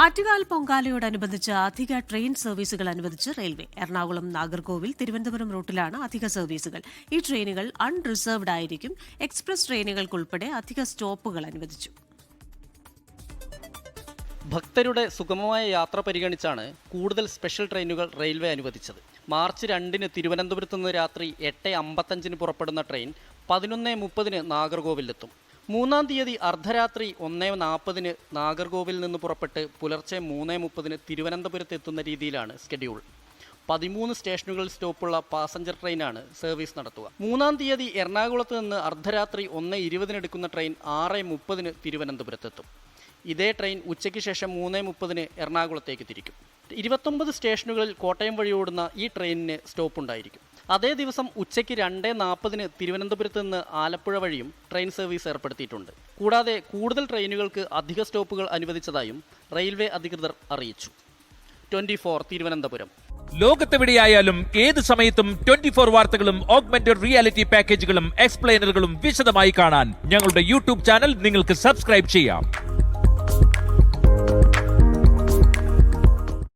ആറ്റുകാൽ പൊങ്കാലയോടനുബന്ധിച്ച് അധിക ട്രെയിൻ സർവീസുകൾ അനുവദിച്ച് റെയിൽവേ. എറണാകുളം, നാഗർകോവിൽ, തിരുവനന്തപുരം റൂട്ടിലാണ് അധിക സർവീസുകൾ. ഈ ട്രെയിനുകൾ അൺറിസർവ്ഡ് ആയിരിക്കും. എക്സ്പ്രസ് ട്രെയിനുകൾക്കുൾപ്പെടെ അധിക സ്റ്റോപ്പുകൾ അനുവദിച്ചു. ഭക്തരുടെ സുഗമമായ യാത്ര പരിഗണിച്ചാണ് കൂടുതൽ സ്പെഷ്യൽ ട്രെയിനുകൾ റെയിൽവേ അനുവദിച്ചത്. മാർച്ച് 2-ന് തിരുവനന്തപുരത്ത് നിന്ന് രാത്രി 8:55-ന് പുറപ്പെടുന്ന ട്രെയിൻ 11:30-ന് നാഗർകോവിലെത്തും. 3-ാം തീയതി അർദ്ധരാത്രി 1:40-ന് നാഗർകോവിൽ നിന്ന് പുറപ്പെട്ട് പുലർച്ചെ 3:30-ന് തിരുവനന്തപുരത്ത് എത്തുന്ന രീതിയിലാണ് സ്കെഡ്യൂൾ. 13 സ്റ്റേഷനുകളിൽ സ്റ്റോപ്പുള്ള പാസഞ്ചർ ട്രെയിനാണ് സർവീസ് നടത്തുക. 3-ാം തീയതി എറണാകുളത്ത് നിന്ന് അർദ്ധരാത്രി 1:20-ന് എടുക്കുന്ന ട്രെയിൻ 6:30-ന് തിരുവനന്തപുരത്തെത്തും. ഇതേ ട്രെയിൻ ഉച്ചയ്ക്ക് ശേഷം 3:30-ന് എറണാകുളത്തേക്ക് തിരിക്കും. 29 സ്റ്റേഷനുകളിൽ കോട്ടയം വഴി ഓടുന്ന ഈ ട്രെയിനിന് സ്റ്റോപ്പ് ഉണ്ടായിരിക്കും. അതേ ദിവസം ഉച്ചയ്ക്ക് 2:40-ന് തിരുവനന്തപുരത്ത് നിന്ന് ആലപ്പുഴ വഴിയും ട്രെയിൻ സർവീസ് ഏർപ്പെടുത്തിയിട്ടുണ്ട്. കൂടാതെ കൂടുതൽ ട്രെയിനുകൾക്ക് അധിക സ്റ്റോപ്പുകൾ അനുവദിച്ചതായും റെയിൽവേ അധികൃതർ അറിയിച്ചു. 24 തിരുവനന്തപുരം. ലോകത്തെവിടെയായാലും ഏത് സമയത്തും 24 വാർത്തകളും ഓഗ്മെന്റഡ് റിയാലിറ്റി പാക്കേജുകളും എക്സ്പ്ലെയിനറുകളും വിശദമായി കാണാൻ ഞങ്ങളുടെ യൂട്യൂബ് ചാനൽ നിങ്ങൾക്ക് സബ്സ്ക്രൈബ് ചെയ്യാം.